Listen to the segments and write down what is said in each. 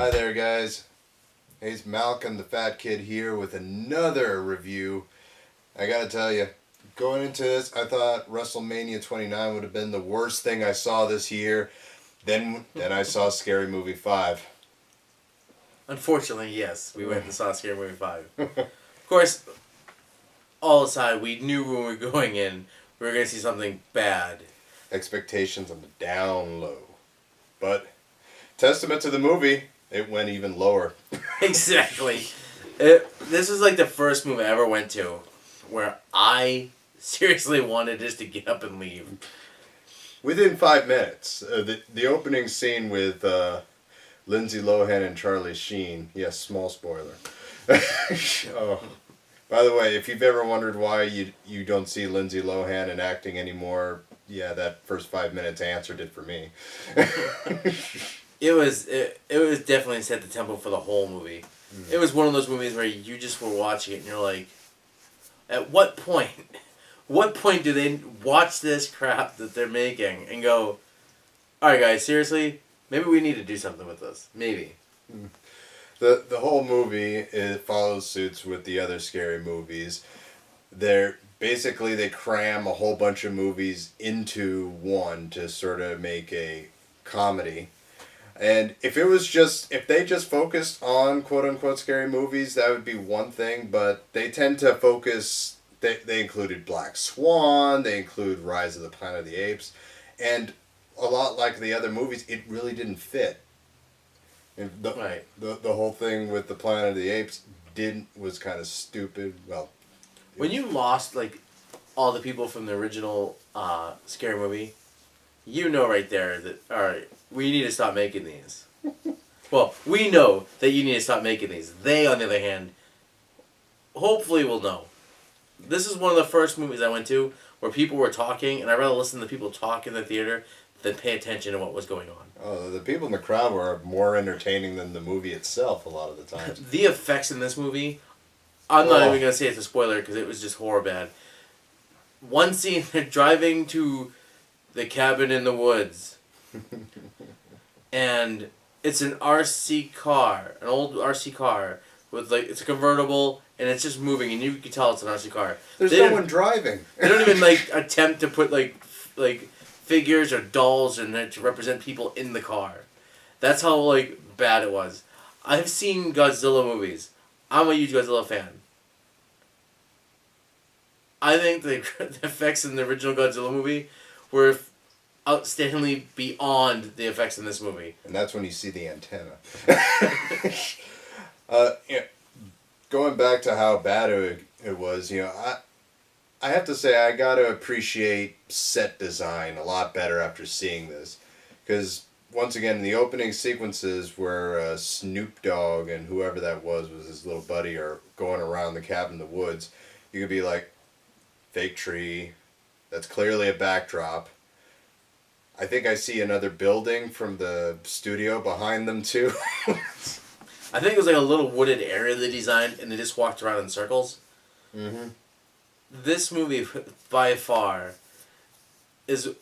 Hi there, guys. Hey, it's Malc and the Fat Kid here with another review. I gotta tell you, going into this, I thought WrestleMania 29 would have been the worst thing I saw this year. Then I saw Scary Movie 5. Unfortunately, yes, we went and saw Scary Movie 5. Of course, all aside, we knew when we were going in, we were going to see something bad. Expectations on the down low. But, testament to the movie, it went even lower. Exactly. This was like the first movie I ever went to where I seriously wanted just to get up and leave. Within 5 minutes, the opening scene with Lindsay Lohan and Charlie Sheen. Yes, small spoiler. Oh. By the way, if you've ever wondered why you don't see Lindsay Lohan in acting anymore, yeah, that first 5 minutes answered it for me. It was definitely set the tempo for the whole movie. It was one of those movies where you just were watching it and you're like, at what point do they watch this crap that they're making and go, alright guys, seriously, maybe we need to do something with this. Maybe. The whole movie, it follows suits with the other scary movies. They cram a whole bunch of movies into one to sort of make a comedy. And if they just focused on quote unquote scary movies, that would be one thing, but they tend to focus, they included Black Swan, they include Rise of the Planet of the Apes, and a lot like the other movies, it really didn't fit. And the whole thing with the Planet of the Apes was kind of stupid. Well, when you lost like all the people from the original scary movie, you know right there that alright, we need to stop making these. Well, we know that you need to stop making these. They, on the other hand, hopefully will know. This is one of the first movies I went to where people were talking, and I'd rather listen to people talk in the theater than pay attention to what was going on. Oh, the people in the crowd were more entertaining than the movie itself a lot of the times. The effects in this movie, I'm not even going to say it's a spoiler because it was just horror bad. One scene, they're driving to the cabin in the woods. And it's an RC car, an old RC car with it's a convertible and it's just moving and you can tell it's an RC car. There's no one driving. They don't even attempt to put figures or dolls in there to represent people in the car. That's how bad it was. I've seen Godzilla movies. I'm a huge Godzilla fan. I think the effects in the original Godzilla movie were outstandingly beyond the effects in this movie. And that's when you see the antenna. Going back to how bad it was, I have to say I got to appreciate set design a lot better after seeing this. Because, once again, the opening sequences where Snoop Dogg and whoever that was his little buddy are going around the cabin in the woods, you could be like, fake tree, that's clearly a backdrop. I think I see another building from the studio behind them too. I think it was a little wooded area they designed and they just walked around in circles. Mm-hmm. This movie, by far, is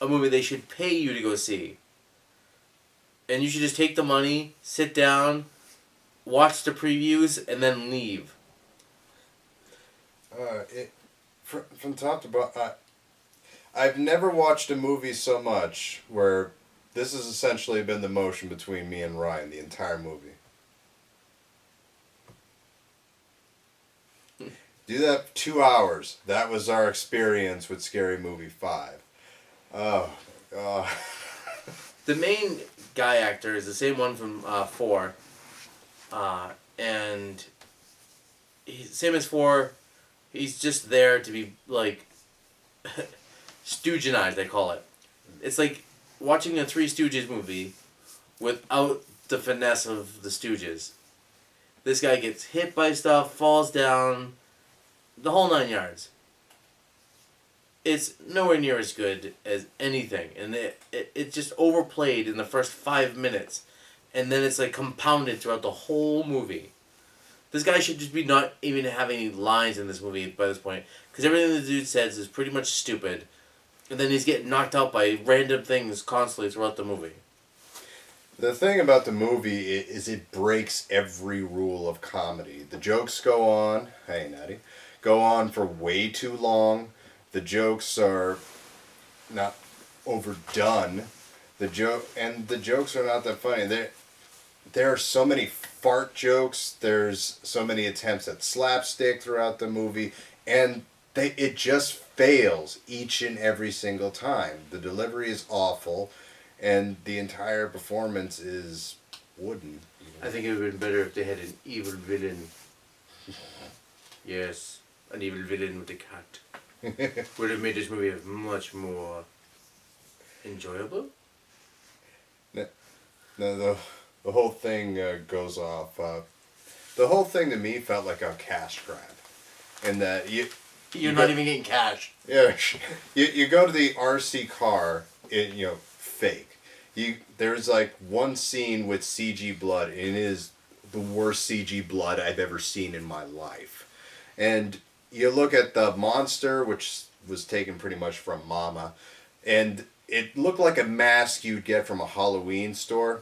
a movie they should pay you to go see. And you should just take the money, sit down, watch the previews, and then leave. From top to bottom, I've never watched a movie so much where this has essentially been the motion between me and Ryan the entire movie. Do that 2 hours. That was our experience with Scary Movie 5. Oh, God. The main guy actor is the same one from 4. And same as 4, he's just there to be Stoogenized, they call it. It's like watching a Three Stooges movie without the finesse of the Stooges. This guy gets hit by stuff, falls down, the whole 9 yards. It's nowhere near as good as anything, and it's just overplayed in the first 5 minutes, and then it's compounded throughout the whole movie. This guy should just be not even having any lines in this movie by this point, because everything the dude says is pretty much stupid. And then he's getting knocked out by random things constantly throughout the movie. The thing about the movie is it breaks every rule of comedy. The jokes go on, hey Natty, go on for way too long. The jokes are not overdone. The jokes are not that funny. There are so many fart jokes. There's so many attempts at slapstick throughout the movie, and it just fails each and every single time. The delivery is awful, and the entire performance is wooden. I think it would have been better if they had an evil villain. Yes, an evil villain with a cat. Would have made this movie much more enjoyable. No, the whole thing goes off. The whole thing to me felt like a cash grab, in that You're not even getting cash. yeah, you go to the RC car, fake. There's like one scene with CG blood, and it is the worst CG blood I've ever seen in my life. And you look at the monster, which was taken pretty much from Mama, and it looked like a mask you'd get from a Halloween store,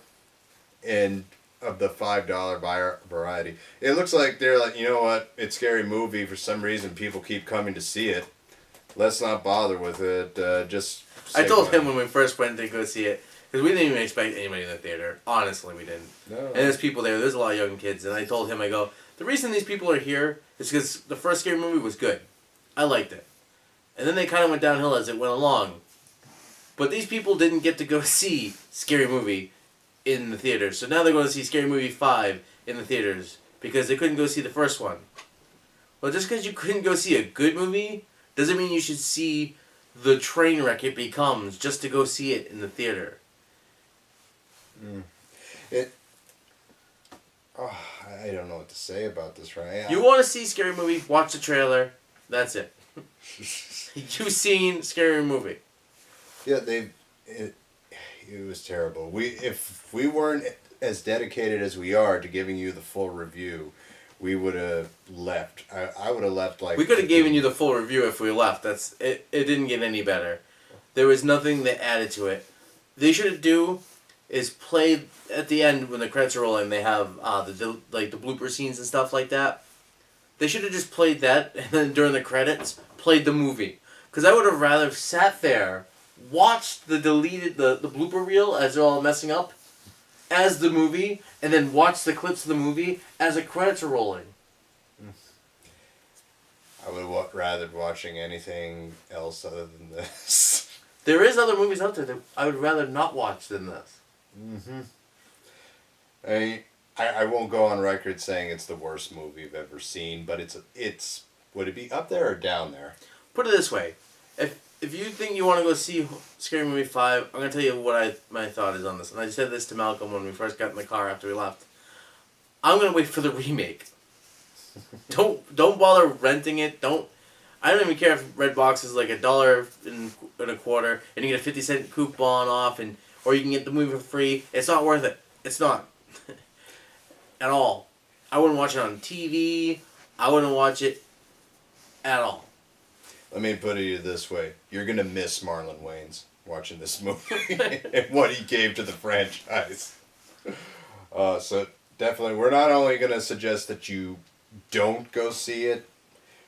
and of the $5 variety. It looks like they're like, you know what? It's a scary movie. For some reason, people keep coming to see it. Let's not bother with it. I told him when we first went to go see it, because we didn't even expect anybody in the theater. Honestly, we didn't. No. And there's people there. There's a lot of young kids. And I told him, I go, the reason these people are here is because the first scary movie was good. I liked it. And then they kind of went downhill as it went along. But these people didn't get to go see Scary Movie in the theaters. So now they're going to see Scary Movie 5 in the theaters because they couldn't go see the first one. Well, just because you couldn't go see a good movie doesn't mean you should see the train wreck it becomes just to go see it in the theater. I don't know what to say about this, right? You want to see Scary Movie, watch the trailer. That's it. You've seen Scary Movie. Yeah, it was terrible. If we weren't as dedicated as we are to giving you the full review, we would have left. I would have left like... We could have given you the full review if we left. It didn't get any better. There was nothing that added to it. They should do is play at the end when the credits are rolling. They have the blooper scenes and stuff like that. They should have just played that, and then during the credits played the movie. Because I would have rather sat there, watched the blooper reel as they're all messing up, as the movie, and then watch the clips of the movie as the credits are rolling. I would have rather watching anything else other than this. There is other movies out there that I would rather not watch than this. I won't go on record saying it's the worst movie I've ever seen, but it's would it be up there or down there? Put it this way, if you think you want to go see Scary Movie 5, I'm gonna tell you what my thought is on this, and I said this to Malcolm when we first got in the car after we left. I'm gonna wait for the remake. Don't bother renting it. I don't even care if Redbox is like $1.25, and you get a 50-cent coupon off, or you can get the movie for free. It's not worth it. It's not. At all. I wouldn't watch it on TV. I wouldn't watch it at all. Let me put it this way. You're going to miss Marlon Wayans watching this movie and what he gave to the franchise. So definitely, we're not only going to suggest that you don't go see it,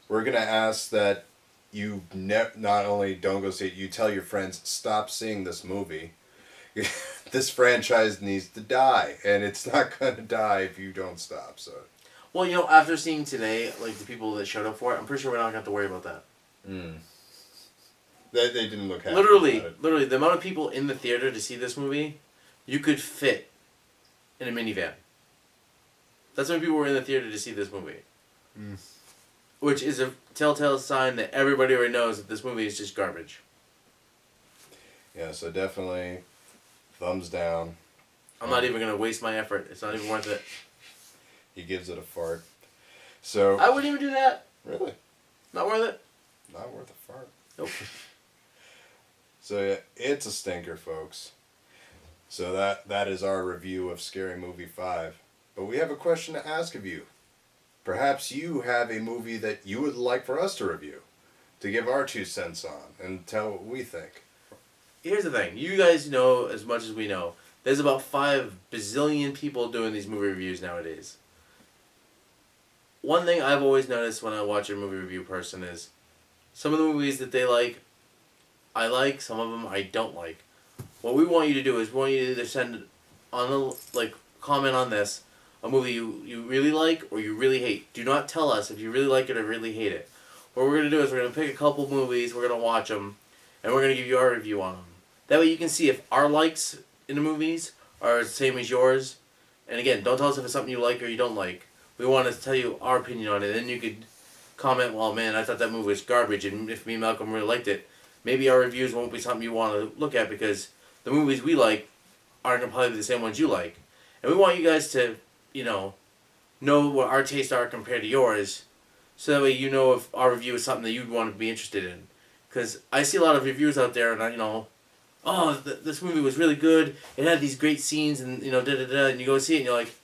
we're going to ask that you not only don't go see it, you tell your friends, stop seeing this movie. This franchise needs to die, and it's not going to die if you don't stop. So, well, after seeing today, like the people that showed up for it, I'm pretty sure we're not going to have to worry about that. They didn't look happy. Literally, the amount of people in the theater to see this movie, you could fit in a minivan. That's how many people were in the theater to see this movie. Which is a telltale sign that everybody already knows that this movie is just garbage. Yeah, so definitely, thumbs down. I'm not even going to waste my effort. It's not even worth it. He gives it a fart. So I wouldn't even do that. Really? Not worth it. Not worth a fart. Nope. So yeah, it's a stinker, folks. So that is our review of Scary Movie 5. But we have a question to ask of you. Perhaps you have a movie that you would like for us to review, to give our 2 cents on, and tell what we think. Here's the thing. You guys know as much as we know. There's about 5 bazillion people doing these movie reviews nowadays. One thing I've always noticed when I watch a movie review person is some of the movies that they like, I like, some of them I don't like. What we want you to do is we want you to either send on the comment on this a movie you really like or you really hate. Do not tell us if you really like it or really hate it. What we're going to do is we're going to pick a couple movies, we're going to watch them, and we're going to give you our review on them. That way you can see if our likes in the movies are the same as yours. And again, don't tell us if it's something you like or you don't like. We want to tell you our opinion on it. Then you could comment, well, man, I thought that movie was garbage, and if me and Malcolm really liked it, maybe our reviews won't be something you want to look at because the movies we like aren't going to probably be the same ones you like. And we want you guys to, know what our tastes are compared to yours, so that way you know if our review is something that you'd want to be interested in. Because I see a lot of reviews out there, and this movie was really good. It had these great scenes, and and you go see it, and you're like,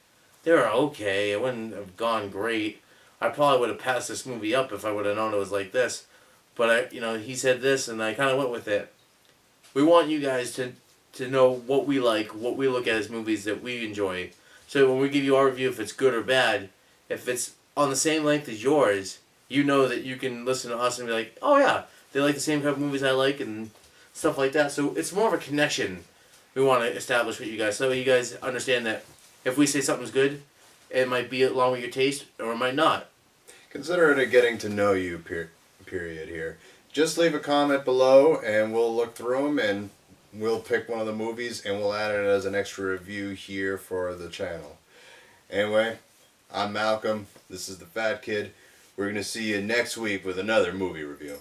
they were okay. It wouldn't have gone great. I probably would have passed this movie up if I would have known it was like this. But he said this, and I kind of went with it. We want you guys to know what we like, what we look at as movies that we enjoy. So when we give you our review, if it's good or bad, if it's on the same length as yours, you know that you can listen to us and be like, oh yeah, they like the same kind of movies I like and stuff like that. So it's more of a connection we want to establish with you guys. So you guys understand that if we say something's good, it might be along with your taste or it might not. Consider it a getting to know you period here. Just leave a comment below and we'll look through them and we'll pick one of the movies and we'll add it as an extra review here for the channel. Anyway, I'm Malcolm. This is the Fat Kid. We're going to see you next week with another movie review.